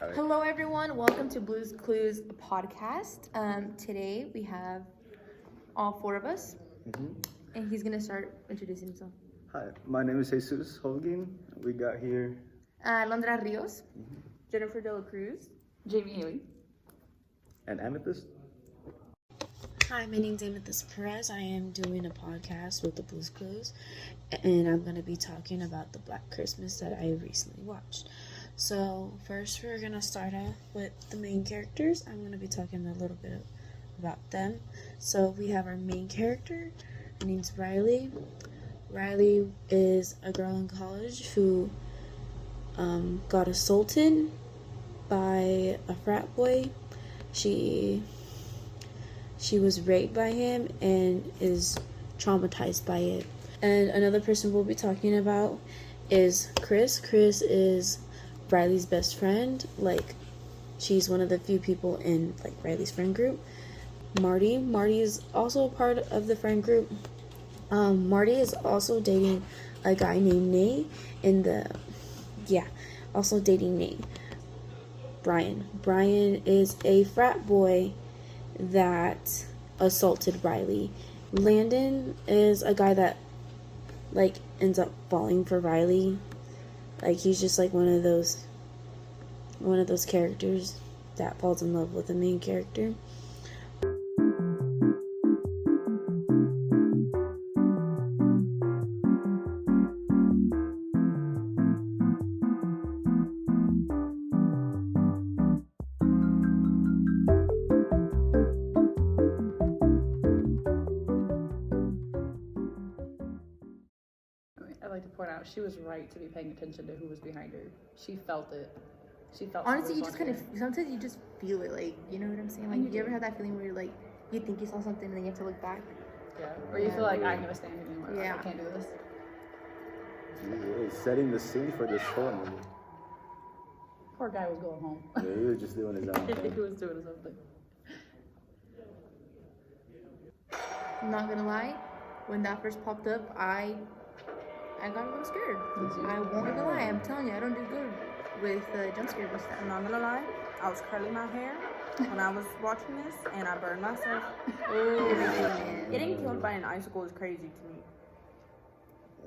Right. Hello, everyone. Welcome to Blues Clues podcast. Today we have all four of us, and he's gonna start introducing himself. Hi, my name is Jesus Holguin. We got here Londra Rios, Jennifer De La Cruz, Jamie Haley. an amethyst. Hi, my name's Amethyst Perez. I am doing a podcast with the Blues Clues, and I'm going to be talking about the Black Christmas that I recently watched. So, first we're going to start off with the main characters. I'm going to be talking a little bit about them. So, we have our main character. Her name's Riley. Riley is a girl in college who got assaulted by a frat boy. She was raped by him and is traumatized by it. And another person we'll be talking about is Chris. Chris is Riley's best friend. Like, she's one of the few people in like Riley's friend group. Marty is also a part of the friend group. Marty is also dating a guy named Nate also dating Nate. Brian is a frat boy that assaulted Riley. Landon is a guy that like ends up falling for Riley. Like, he's just like one of those characters that falls in love with the main character. I'd like to point out she was right to be paying attention to who was behind her. She felt it. She felt. Honestly, you just sometimes you just feel it, like, you know what I'm saying? Like, you ever have that feeling where you're like, you think you saw something and then you have to look back? Yeah. Or you feel like, I'm gonna stand here anymore. Yeah. I can't do this. Really setting the scene for this horror movie. Poor guy was going home. Yeah, he was just doing his own He thing. was doing his own thing. I'm not gonna lie, when that first popped up, I got a little scared. I won't even lie. I'm telling you, I don't do good with jump scares and stuff. I'm not gonna lie, I was curling my hair when I was watching this, and I burned myself. Getting killed by an icicle is crazy to me.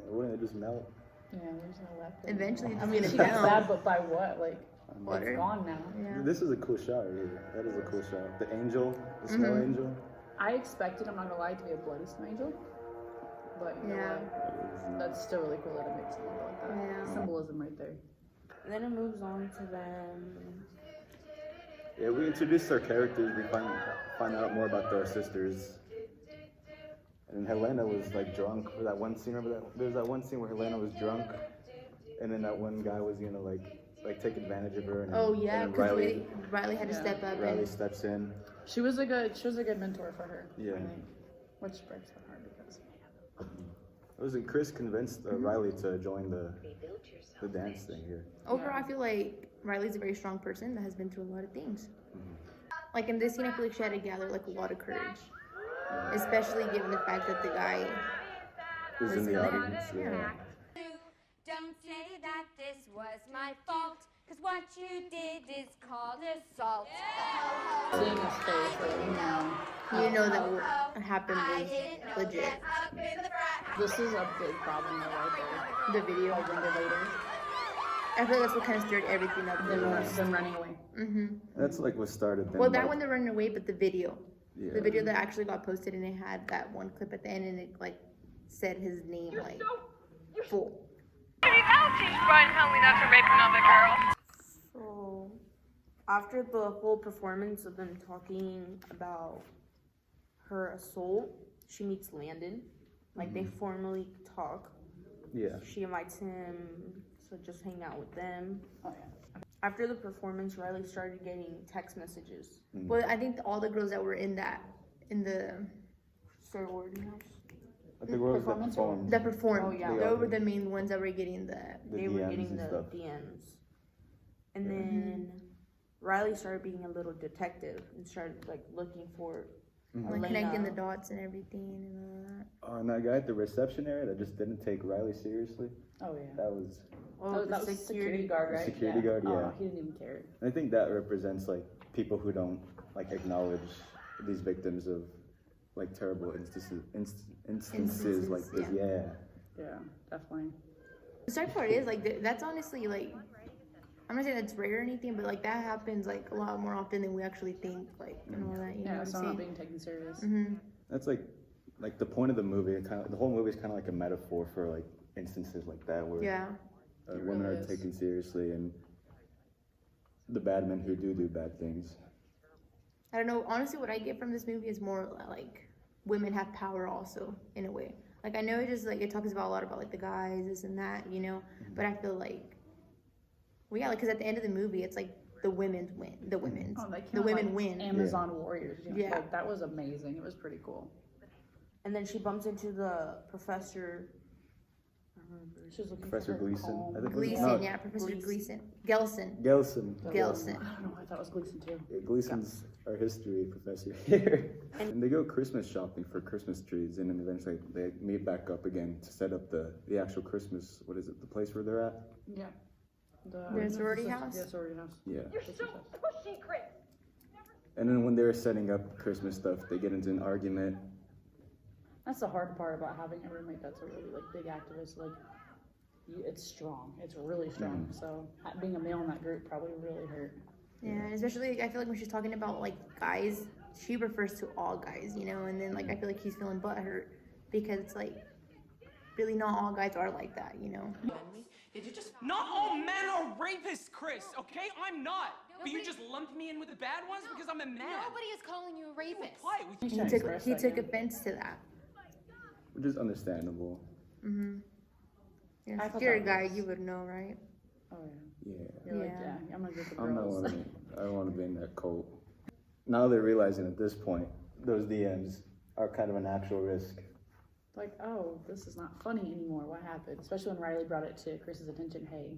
Wouldn't it just melt? Yeah, there's no left. Eventually, I mean, it's she gonna got melt. stabbed, but by what? Like, Water. it's gone now. Yeah. This is a cool shot right here. That is a cool shot. The angel, the snow angel. I expected, I'm not gonna lie, to be a bloody snow angel. But you know Yeah. what? That's still really cool that it makes it look like that. Yeah. Symbolism right there. And then it moves on to them. Yeah, we introduced our characters. We find out more about their sisters. And Helena was like drunk for that one scene. Remember that? There was that one scene where Helena was drunk, and then that one guy was gonna like take advantage of her. And Oh yeah, and then because Riley had to Yeah. step up. Riley And steps in. She was a good mentor for her. Yeah. I think, which breaks my heart because Wasn't Chris convinced Riley to join the dance thing here? overall, I feel like Riley's a very strong person that has been through a lot of things. Like in this scene, I feel like she had to gather like a lot of courage, especially given the fact that the guy Who's in the there. audience? Yeah. Don't say that this was my fault, cause what you did is called assault. seeing his face, like, you know that what happened was legit. this is a big problem though, right The video, there. Like, when they're later, I feel like that's what kind of stirred everything up. them running away. That's like what started them. Well, that like, one they're running away, but the video Yeah. that actually got posted and it had that one clip at the end and it like said his name like full. Brian tell me not to rape another girl. So, after the whole performance of them talking about her assault, she meets Landon. Like, they formally talk. Yeah. She invites him to just hang out with them. Oh yeah. After the performance, Riley started getting text messages. Well, I think all the girls that were in the Sorority house. I think what was that Performance or- performed? that performed, Oh, yeah. those were the main ones that were getting the. They were DMs getting and the stuff. DMs. And then Riley started being a little detective and started like looking for Like Elena. connecting the dots and everything and all that. Oh, and that guy at the reception area that just didn't take Riley seriously. Oh yeah. That was Oh, that was security guard, right? Security guard, yeah. Oh, he didn't even care. I think that represents like people who don't like acknowledge these victims of like terrible instances like this. Yeah. Yeah, definitely. The sad part is like that's honestly like I'm not saying that's rare or anything, but like that happens like a lot more often than we actually think. Like and all that, you know Yeah, what so I'm not saying? being taken serious. That's like the point of the movie. The whole movie is kind of like a metaphor for like instances like that where Yeah. women really are is. taken seriously and the bad men who do bad things. I don't know. Honestly, what I get from this movie is more like women have power also in a way. Like I know it just like it talks about a lot about like the guys, this and that, you know. But I feel like, well, yeah, like because at the end of the movie, it's like the women's win. The women's, Oh, they the count, women like, win. Amazon warriors. You know? Yeah. Like, that was amazing. It was pretty cool. And then she bumps into the professor. I don't remember. She was looking Professor for her Gleason. home. I think Gleason, no, yeah, Professor Gleason. Gleason, Gelson, Gelson. Gelson. I don't know. I thought it was Gleason too. Yeah, Gleason's our history professor here. And they go Christmas shopping for Christmas trees, and then eventually they meet back up again to set up the actual Christmas. What is it? The place where they're at? Yeah. The sorority house? Yeah, sorority house. Yeah. You're so pushy, Chris. And then when they're setting up Christmas stuff, they get into an argument. That's the hard part about having a roommate that's a really like big activist. Like, it's strong. It's really strong. So being a male in that group probably really hurt. Yeah, and especially like, I feel like when she's talking about like guys, she refers to all guys, you know. And then like I feel like he's feeling butthurt because it's like really not all guys are like that, you know. Did you just? Not all men are rapists, Chris. Okay, I'm not. But you just lumped me in with the bad ones because I'm a man. Nobody is calling you a rapist. Apply it with He's He trying to took express that, yeah. offense to that. Which is understandable. Yeah, I if thought you're a that guy, was- you would know, right? Oh yeah. Yeah. You're like, Yeah. yeah, I'm gonna get the I'm not girls. one of them. I don't want to be in that cult. Now they're realizing at this point, those DMs are kind of an actual risk. Like, oh, this is not funny anymore. What happened? Especially when Riley brought it to Chris's attention. Hey,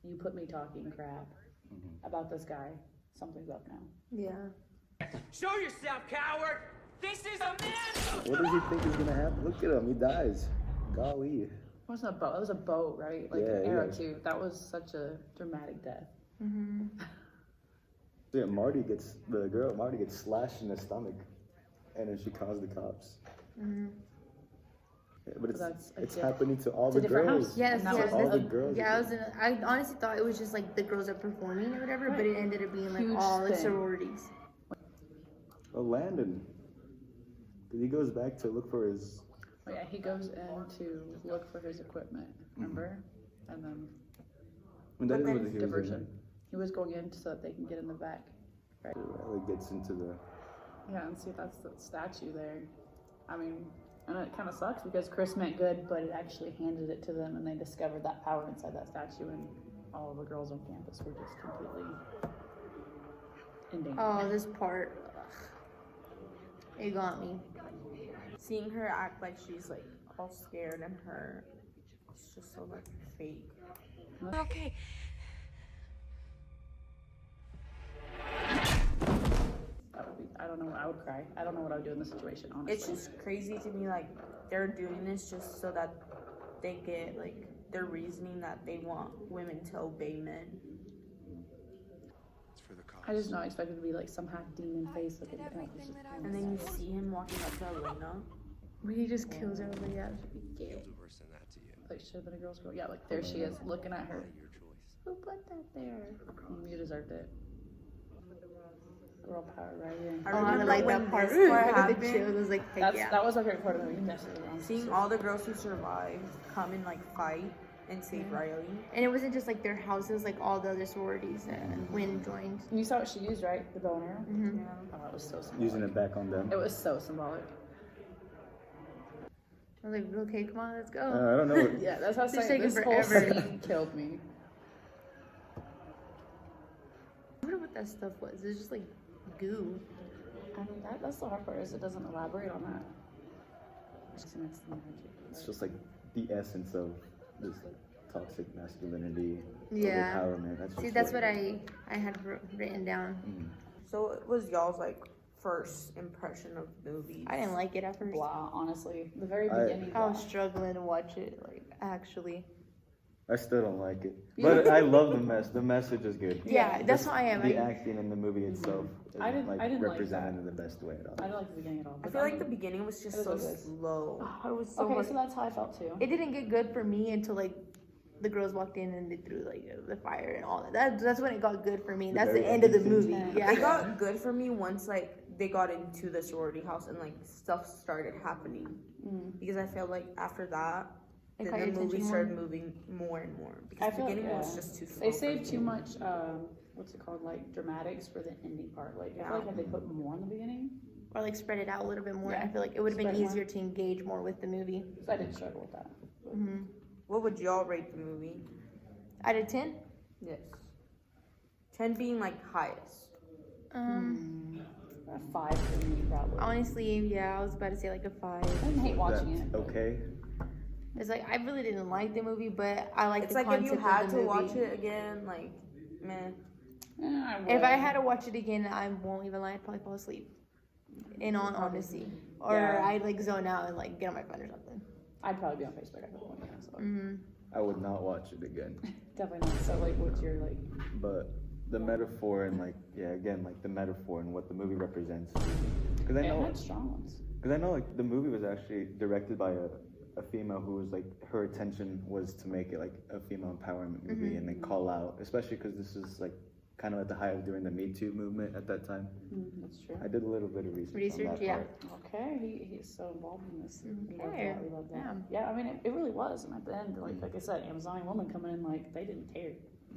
you put me talking crap about this guy. Something's up now. Yeah. Show yourself, coward. This is a man. What does he think is gonna happen? Look at him, he dies. Golly. It wasn't a boat. That was a boat, right? Like Yeah, an arrow yeah. too. That was such a dramatic death. Yeah, Marty gets slashed in the stomach, and then she calls the cops. Yeah, but That's it's a happening to all It's a the different girls. house. Yes, And that yes. was all the a girls. Yeah, I honestly thought it was just like the girls are performing or whatever, but it ended up being like Huge all the thing. sororities. Oh, Landon. 'Cause he goes back to look for his. Oh, yeah, he goes in to look for his equipment. Remember? And then And that is then what he was diversion. in. He was going in so that they can get in the back. Riley gets into the. Yeah, and see that's the statue there. I mean, and it kind of sucks because Chris meant good, but it actually handed it to them, and they discovered that power inside that statue, and all of the girls on campus were just completely in danger. Oh, this part. Ugh. It got me. Seeing her act like she's like all scared and hurt, it's just so like fake. Okay. That would be, I don't know, I would cry. I don't know what I would do in this situation, honestly. It's just crazy to me, like they're doing this just so that they get like their reasoning that they want women to obey men. I just know I expected to be like some half demon face looking at it. And then you see him walking up to Elena. He just kills everybody out. Like, should have been a girl's girl. Yeah, like, there she is, looking at her. Who put that there? You deserved it. Girl power right here. I Oh, I remember like when that part. this part With happened, the chills, I was like, heck yeah. That was my favorite part of the movie. You messed it around. seeing all the girls who survived come and like fight and save Riley. And it wasn't just like their houses, like all the other sororities that Wynn joined. You saw what she used, right? The bow and arrow? Yeah. Oh, it was so symbolic. Using it back on them. It was so symbolic. I was like, okay, come on, let's go. I don't know. What, Yeah, that's how I It's was saying. taking This whole forever. scene killed me. I wonder what that stuff was. It was just like goo. I mean, that's the hard part is it doesn't elaborate on that. It's next to the magic. it's just like the essence of this like toxic masculinity, Yeah. overpowerment. See, just that's what- what I had written down. So it was y'all's like first impression of movies. I didn't like it at first. Blah, honestly. The very I- beginning. I was blah. struggling to watch it, like, actually. I still don't like it, but I love the mess. The message is good. Yeah, that's how I am. The acting in the movie itself is I didn't like represented that. in the best way at all. I didn't like the beginning at all. I but feel like the beginning was just it so was good. slow. Oh, it was so Okay, hard. so that's how I felt too. It didn't get good for me until like the girls walked in and they threw like the fire and all that. That's when it got good for me. That's the very end of the ending movie. scene. Yeah. It got good for me once like they got into the sorority house and like stuff started happening. Because I felt like after that, It then caught the your movie attention started moving more and more. Because I the feel beginning yeah. was just too slow. They for saved me. too much. What's it called? Like dramatics for the ending part. Like I feel like had they put more in the beginning, Or like spread it out a little bit more. Yeah. I feel like it would have been Spread it more. easier to engage more with the movie. so I didn't struggle with that. What would y'all rate the movie? Out of 10, Yes. 10 being like highest. A 5 for me probably. honestly, yeah, I was about to say like a 5. I didn't hate watching That's it. okay. It's like I really didn't like the movie, but I like It's the like if concept you had of to the movie. watch it again, like, meh. Yeah, If I had to watch it again, I won't even lie, I'd probably fall asleep. In all honesty, or Yeah. I'd like zone out and like get on my phone or something. I'd probably be on Facebook at that point. Yeah, so I would not watch it again. definitely not. So like, what's your like? But the metaphor and like again like the metaphor and what the movie represents. Because I It know had strong ones. like the movie was actually directed by a female who was like her intention was to make it like a female empowerment movie and then call out, especially because this is like kind of at the height of during the Me Too movement at that time. That's true. I did a little bit of research, on that Yeah. part. Okay, he's so involved in this. We love Okay. that. We love that. Yeah. Yeah, I mean, it really was. And at the end, like I said, Amazonian woman coming in, like, they didn't care.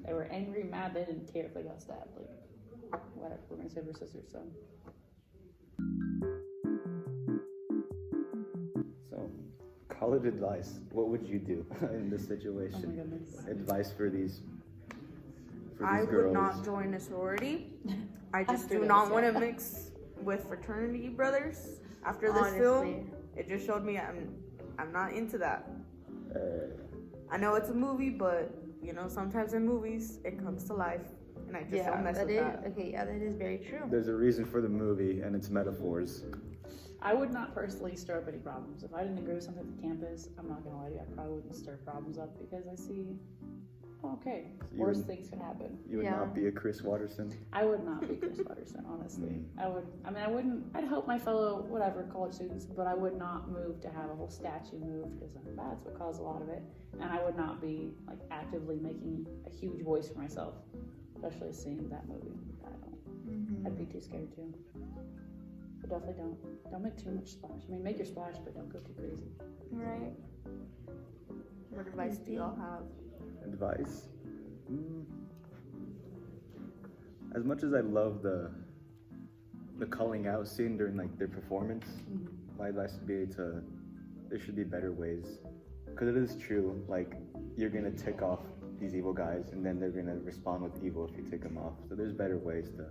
They were angry, mad, they didn't care if they got stabbed. Like, whatever, we're gonna save her sister, so. So, college advice. What would you do in this Oh my situation? goodness. Advice for these I girls. would not join a sorority. I just After do this, not yeah. want to mix with fraternity brothers. After this Honestly. film, it just showed me I'm not into that. I know it's a movie, but you know sometimes in movies it comes to life, and I just don't Yeah, mess that with is that. okay. Yeah, that is very true. There's a reason for the movie and its metaphors. I would not personally stir up any problems. If I didn't agree with something at the campus, I'm not gonna lie to you, I probably wouldn't stir problems up because I see, oh, okay, You worse would- things can happen. You would Yeah. not be a Chris Watterson. I would not be Chris Watterson, honestly. I wouldn't, I'd help my fellow, whatever, college students, but I would not move to have a whole statue moved because that's what caused a lot of it. And I would not be, like, actively making a huge voice for myself, especially seeing that movie. I don't. I'd be too scared too. But definitely don't make too much splash. I mean, make your splash, but don't go too crazy. Right. What advice do y'all have? Advice? As much as I love the calling out scene during like their performance, my advice would be there should be better ways. Because it is true, like you're gonna tick off these evil guys and then they're gonna respond with evil if you tick them off. So there's better ways to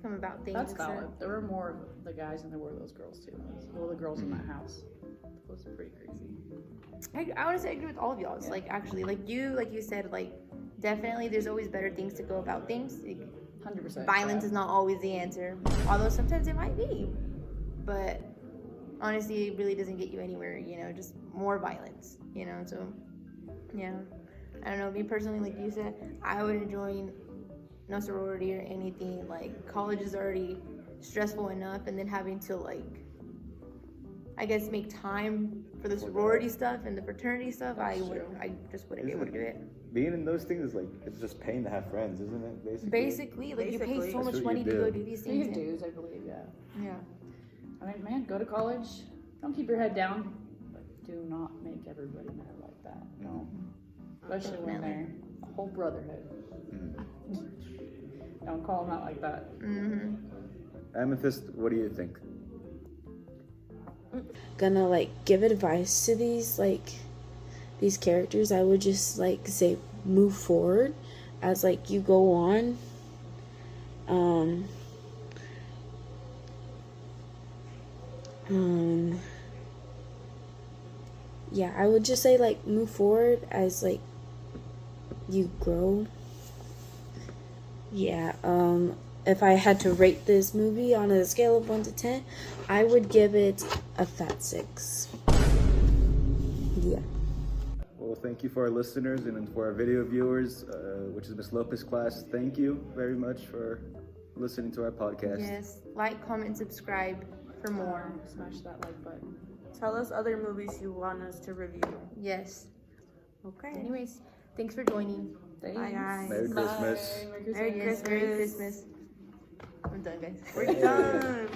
Come about things. That's instead of- valid. There were more of the guys than there were those girls too. Well, the girls in that house. It was pretty crazy. I honestly agree with all of y'all. It's like actually, like you said, like definitely there's always better things to go about things. 100%. Violence is not always the answer, although sometimes it might be. But honestly, it really doesn't get you anywhere. You know, just more violence. You know, so yeah. I don't know. Me personally, like you said, I wouldn't join no sorority or anything. Like college is already stressful enough, and then having to like, I guess, make time for the sorority stuff and the fraternity stuff. I just wouldn't be able to do it. being in those things is like it's just paying to have friends, isn't it? Basically, like you pay so That's much what money you to do. go do these You things. get dues, I believe, yeah. Yeah. I mean, man, go to college. Don't keep your head down. But do not make everybody mad like that. No. Especially when they're a whole brotherhood. Don't call them out like that. Amethyst, what do you think? Gonna like give advice to these characters, I would just like say move forward as like you go on. Yeah, I would just say like move forward as like you grow. Yeah, if I had to rate this movie on a scale of 1 to 10, I would give it a fat 6. Yeah. Well, thank you for our listeners and for our video viewers, which is Miss Lopez class. Thank you very much for listening to our podcast. Yes. Like, comment, subscribe for more. Smash that like button. Tell us other movies you want us to review. Yes. Okay. Anyways, thanks for joining. Thanks. Bye, guys. Merry Bye. Christmas. Merry Christmas. Merry Yes, Merry Christmas. Christmas. I'm done, guys. We're done.